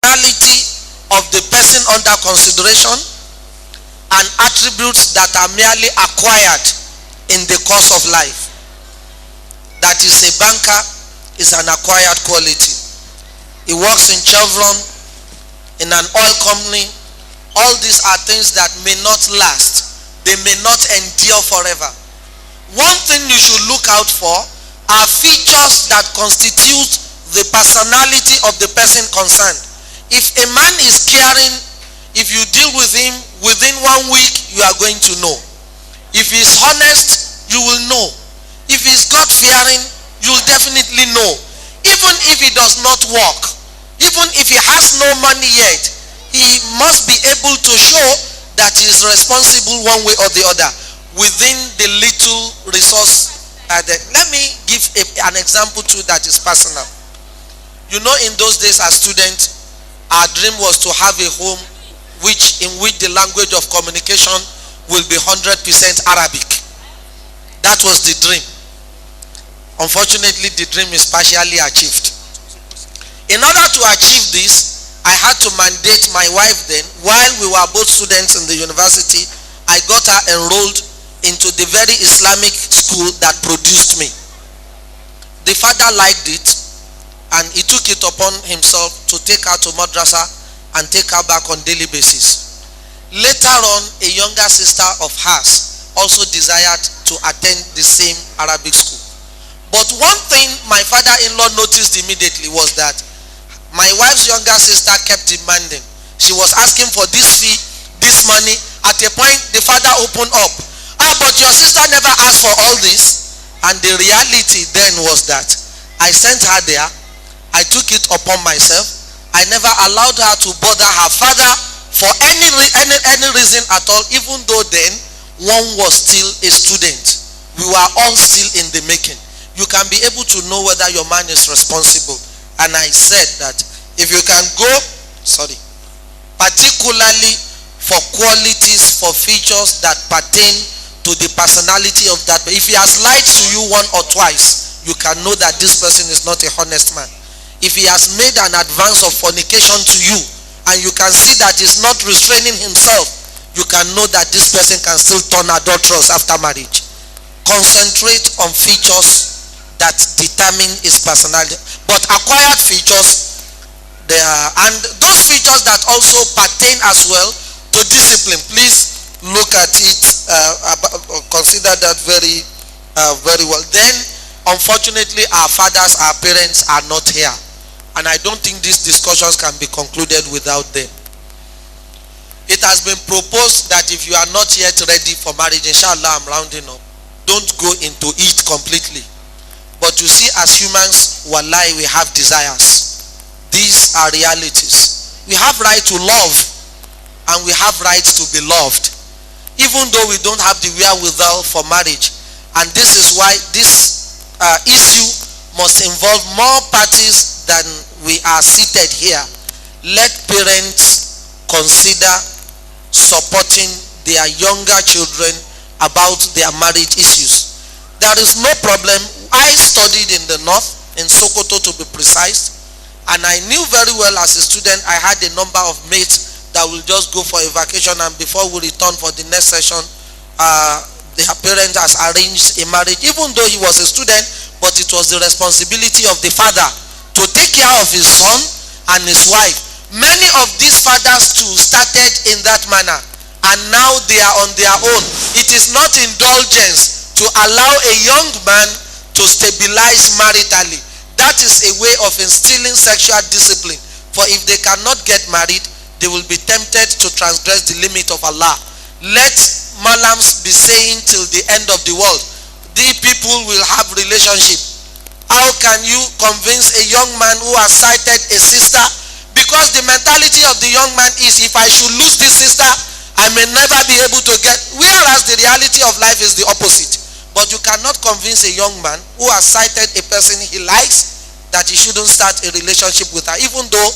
personality of the person under consideration, and attributes that are merely acquired in the course of life. That is, a banker is an acquired quality. He works in Chevron, in an oil company. All these are things that may not last. They may not endure forever. One thing you should look out for are features that constitute the personality of the person concerned. If a man is caring, if you deal with him within 1 week, you are going to know. If he is honest, you will know. If he is God-fearing, you will definitely know. Even if he does not work, even if he has no money yet, he must be able to show that he is responsible one way or the other within the little resource. Let me give an example too that is personal. You know, in those days as students, our dream was to have a home in which the language of communication will be 100% Arabic. That was the dream. Unfortunately, the dream is partially achieved. In order to achieve this, I had to mandate my wife then, while we were both students in the university, I got her enrolled into the very Islamic school that produced me. The father liked it, and he took it upon himself to take her to madrasa and take her back on daily basis. Later on, a younger sister of hers also desired to attend the same Arabic school. But one thing my father-in-law noticed immediately was that my wife's younger sister kept demanding. She was asking for this fee, this money. At a point, the father opened up. But your sister never asked for all this. And the reality then was that I sent her there. I took it upon myself. I never allowed her to bother her father for any reason at all, even though then one was still a student. We were all still in the making. You can be able to know whether your man is responsible. And I said that if you can go, particularly for qualities, for features that pertain to the personality of that, if he has lied to you 1 or twice, you can know that this person is not a honest man. If he has made an advance of fornication to you, and you can see that he's not restraining himself, you can know that this person can still turn adulterous after marriage. Concentrate on features that determine his personality. But acquired features, there are, and those features that also pertain as well to discipline. Please look at it, consider that very well. Then, unfortunately, our fathers, our parents are not here. And I don't think these discussions can be concluded without them. It has been proposed that if you are not yet ready for marriage, inshallah, I'm rounding up, don't go into it completely. But you see, as humans, wallahi, we have desires. These are realities. We have right to love, and we have rights to be loved, even though we don't have the wherewithal for marriage. And this is why this issue must involve more parties than we are seated here. Let parents consider supporting their younger children about their marriage issues. There is no problem. I studied in the north, in Sokoto to be precise, and I knew very well as a student I had a number of mates that will just go for a vacation, and before we return for the next session, their parent has arranged a marriage, even though he was a student, but it was the responsibility of the father to take care of his son and his wife. Many of these fathers too started in that manner, and now they are on their own. It is not indulgence to allow a young man to stabilize maritally. That is a way of instilling sexual discipline. For if they cannot get married, they will be tempted to transgress the limit of Allah. Let Malams be saying till the end of the world, the people will have relationship. How can you convince a young man who has sighted a sister? Because the mentality of the young man is, if I should lose this sister, I may never be able to get, whereas the reality of life is the opposite. But you cannot convince a young man who has sighted a person he likes that he shouldn't start a relationship with her, even though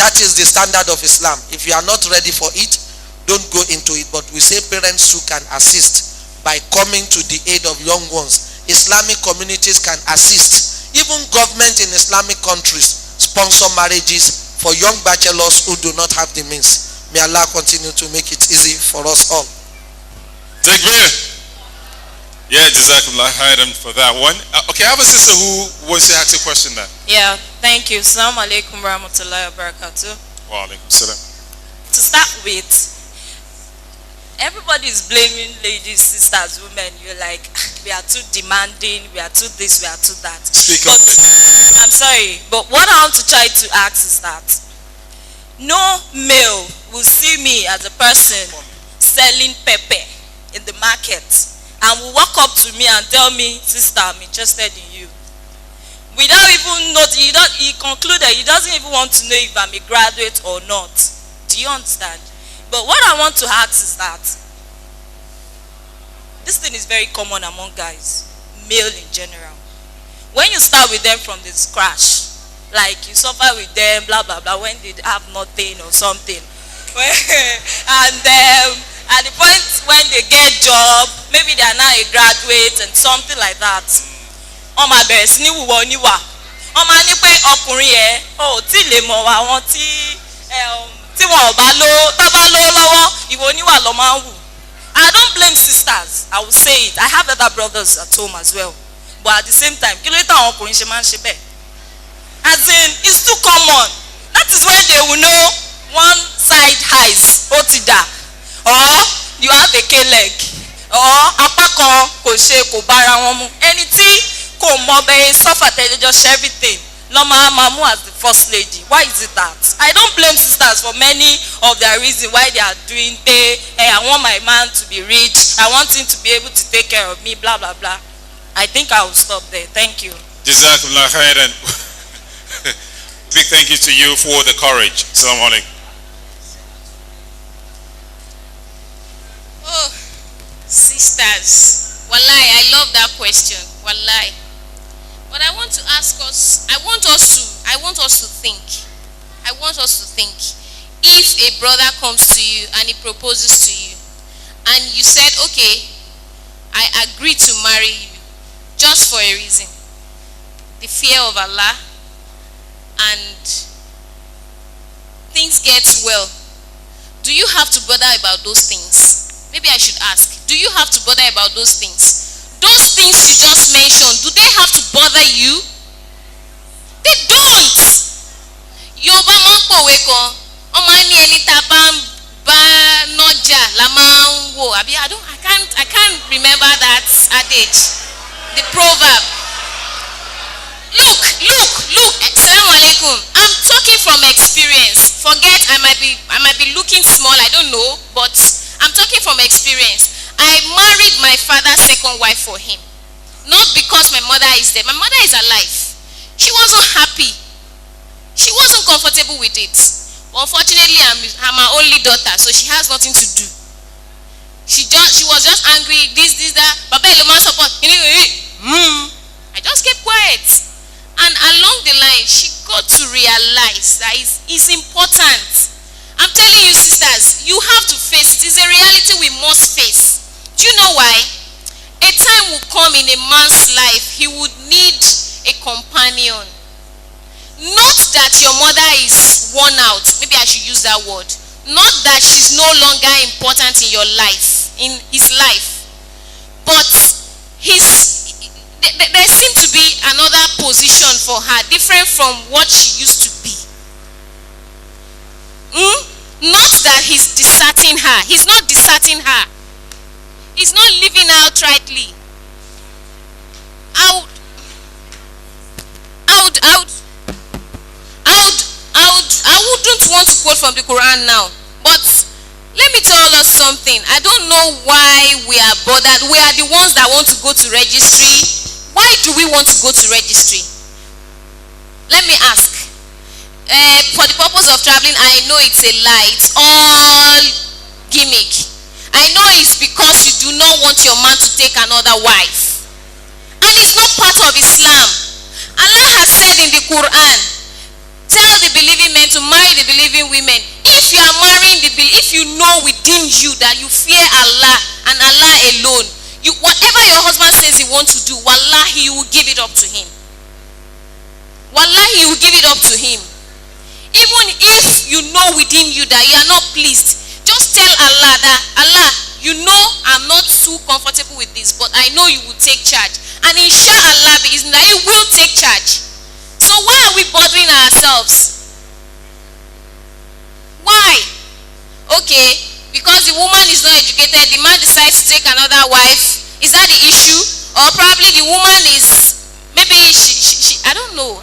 that is the standard of Islam. If you are not ready for it, don't go into it. But we say parents too can assist by coming to the aid of young ones. Islamic communities can assist. Even government in Islamic countries sponsor marriages for young bachelors who do not have the means. May Allah continue to make it easy for us all. Takbir. Yeah, Jazakumullah khairan for that one. Okay, I have a sister who wants to ask a question now. Yeah, thank you. Assalamu alaikum warahmatullahi wabarakatuh. Wa alaikum salam. To start with, everybody is blaming ladies, sisters, women. You're like, we are too demanding, we are too this, we are too that. Speak up. I'm sorry, but what I want to try to ask is that no male will see me as a person selling pepper in the market and will walk up to me and tell me, sister, I'm interested in you. Without even know, he concluded he doesn't even want to know if I'm a graduate or not. Do you understand? But what I want to ask is that this thing is very common among guys, male in general. When you start with them from the scratch, like you suffer with them, blah blah blah, when they have nothing or something, and at the point when they get job, maybe they are now a graduate and something like that. Ọmọ abẹ̀rẹ̀ sí ní wùwọ́ níwà. Ọmọ ní pé ọkùnrin yẹn ò tí lè mọ̀ àwọn tí wọn ò bá lówó, tó bá lówó lọ́wọ́, ìwọ níwà ló máa ń wù. I don't blame sisters. I will say it. I have other brothers at home as well. But at the same time, kí ló dé táwọn ọkùnrin ṣe máa ń ṣe bẹ́ẹ̀? As in, it's too common. That is when they will know one side eyes, ó ti dà. Or you have a K-leg. Or apá kan kò ṣe kò bára wọn mu. Ẹni tí kò mọ bẹ́ẹ̀ suffer just everything. Lọ́mọ Amamu as the first lady. Why is it that? I don't blame sisters for many of their reasons why they are doing I want my man to be rich. I want him to be able to take care of me, blah, blah, blah. I think I will stop there. Thank you. Jazakumullah khairan. Big thank you to you for the courage. Assalamu alaikum. Oh, sisters. Wallahi, I love that question. Wallahi. But I want to ask us, I want us to think. If a brother comes to you and he proposes to you, and you said, okay, I agree to marry you, just for a reason. The fear of Allah, and things get well. Do you have to bother about those things? Maybe I should ask, do you have to bother about those things? Those things you just mentioned, do they have to bother you? They don't. Yorùbá máa ń pòwe kan, wọ́n máa ń ní ẹni tá a bá nọ́jà la máa ń wò. Àbí I can't remember that adage. The proverb. Look. Assalamu alaikum. I'm talking from experience. Forget I might be looking small, I don't know, but I'm talking from experience. I married my father's second wife for him. Not because my mother is dead. My mother is alive. She wasn't happy. She wasn't comfortable with it. But unfortunately, I'm her only daughter, so she has nothing to do. She was just angry, this, that. Papa, you must support. I just kept quiet. And along the line, she got to realize that it's important. I'm telling you, sisters, you have to face it. It's a reality we must face. Do you know why? A time will come in a man's life, he would need a companion. Not that your mother is worn out, maybe I should use that word. Not that she's no longer important in your life, in his life. But there seemed to be another position for her, different from what she used to be. Not that he's deserting her. He's not deserting her. He's not living outrightly. I wouldn't want to quote from the Quran now, but let me tell us something. I don't know why we are bothered. We are the ones that want to go to registry. Why do we want to go to registry? Let me ask. For the purpose of traveling, I know it's a lie. It's all gimmick. I know it's because you do not want your man to take another wife. And it's not part of Islam. Allah has said in the Quran, tell the believing men to marry the believing women. If you are marrying if you know within you that you fear Allah and Allah alone, whatever your husband says he wants to do, wallahi, you will give it up to him. Wallahi, you will give it up to him. Even if you know within you that you are not pleased, just tell Allah that, Allah, you know I'm not too comfortable with this, but I know you will take charge. And inshallah, He will take charge. So why are we bothering ourselves? Why? Okay, because the woman is not educated, the man decides to take another wife. Is that the issue? Or probably the woman is, maybe I don't know.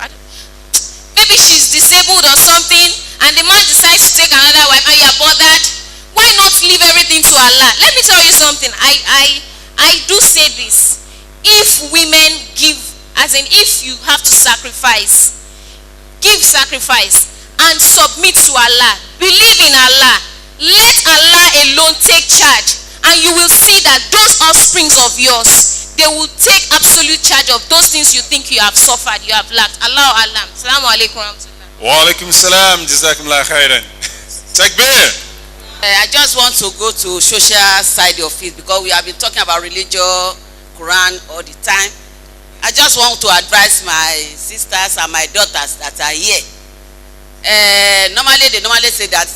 Maybe she's disabled or something, and the man decides to take another wife, and you're bothered. Why not leave everything to Allah? Let me tell you something. I do say this. If women give, as in if you have to sacrifice, give sacrifice and submit to Allah. Believe in Allah. Let Allah alone take charge, and you will see that those offsprings of yours, they will take absolute charge of those things you think you have suffered, you have lacked. Allah alam. Assalamu alaikum warahmatullah. Wa alaikum salam. Jazakumullah khairan. Takbir. I just want to go to social side of it because we have been talking about religion, Quran all the time. I just want to advise my sisters and my daughters that are here. They normally say that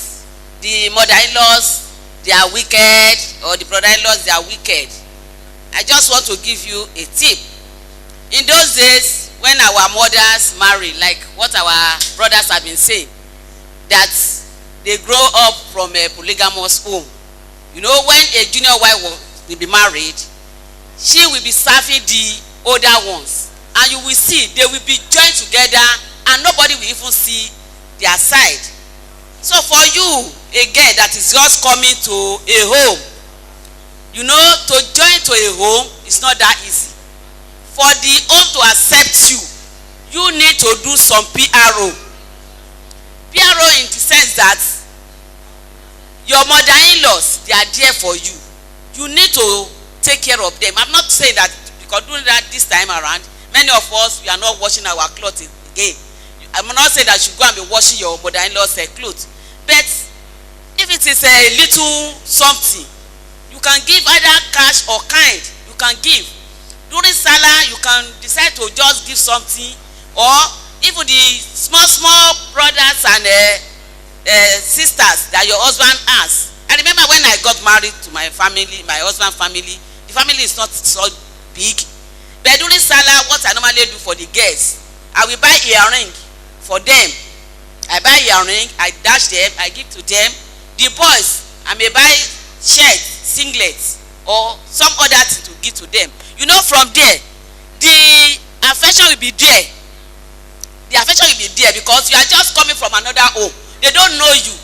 the mother-in-laws, they are wicked, or the brother-in-laws, they are wicked. I just want to give you a tip. In those days, when our mothers marry, like what our brothers have been saying, that they grow up from a polygamous home. You know, when a junior wife will be married, she will be serving the older ones. And you will see, they will be joined together and nobody will even see their side. So for you, again, that is just coming to a home, you know, to join to a home is not that easy. For the home to accept you, you need to do some PRO. PRO in the sense that your mother-in-laws, they are there for you. You need to take care of them. I'm not saying that because doing that this time around, many of us, we are not washing our clothes again. I'm not saying that you should go and be washing your mother-in-law's clothes. But if it is a little something, you can give either cash or kind. You can give. During Salah, you can decide to just give something, or even the small brothers and sisters that your husband has. I remember when I got married to my family, my husband's family, the family is not so big. But during Salah, what I normally do for the guests, I will buy earring for them. I buy earring, I dash them, I give to them. The boys, I may buy shirts, singlets, or some other thing to give to them. You know, from there, the affection will be there. The affection will be there because you are just coming from another home. They don't know you.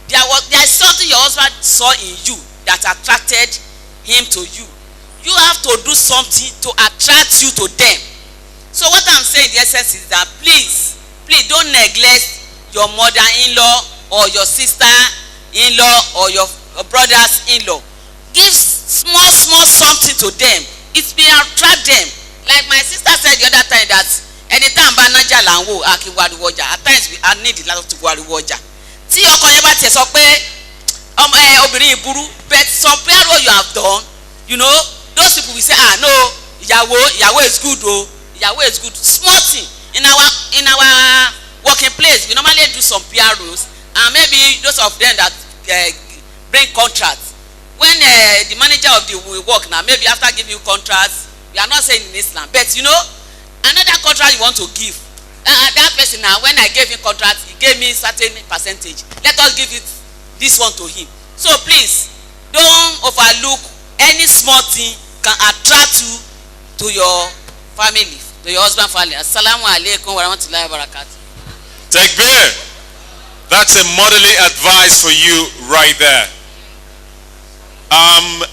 There is something your husband saw in you that attracted him to you. You have to do something to attract you to them. So what I'm saying in the essence is that please don't neglect your mother-in-law or your sister-in-law or your brothers-in-law. Give small something to them. It will attract them. Like my sister said the other time that anytime banaja lanwo akiwariwo ọjà, at times I need a lot of to wariwo ọjà. Tí ọkọ yẹn bá tiẹ̀ sọ pé obìnrin ìburú, but some prayer you have done, you know, those people will say, no, ìyàwó is good, oh, ìyàwó is good. Small thing. In our working place, we normally do some PR rules, and maybe those of them that bring contracts. When the manager of the work now, maybe after giving you contracts, we are not saying in Islam, but you know, another contract you want to give. That person now, when I gave him contract, he gave me certain percentage. Let us give it this one to him. So please, don't overlook any small thing can attract you to your family, to your husband family. Assalamu alaikum wa rahmatullahi wa barakatuh. Takbir. That's a motherly advice for you right there.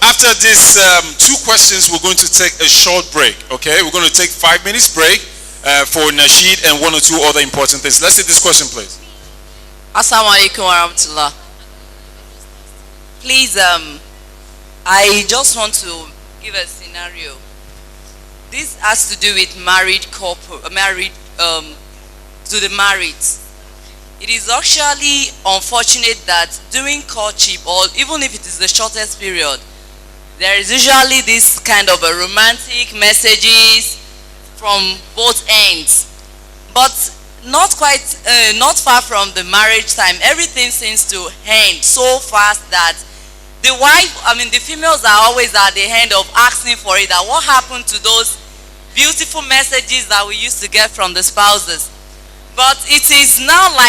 After these two questions, we're going to take a short break. Okay, we're going to take 5 minutes break for Nasheed and one or two other important things. Let's take this question, please. Assalamu alaikum wa rahmatullah. Please, I just want to give a scenario. This has to do with married to the married. It is actually unfortunate that during courtship, or even if it is the shortest period, there is usually this kind of a romantic messages from both ends. But not far from the marriage time, everything seems to end so fast that the the females are always at the end of asking for it. That what happened to those beautiful messages that we used to get from the spouses? But it is now like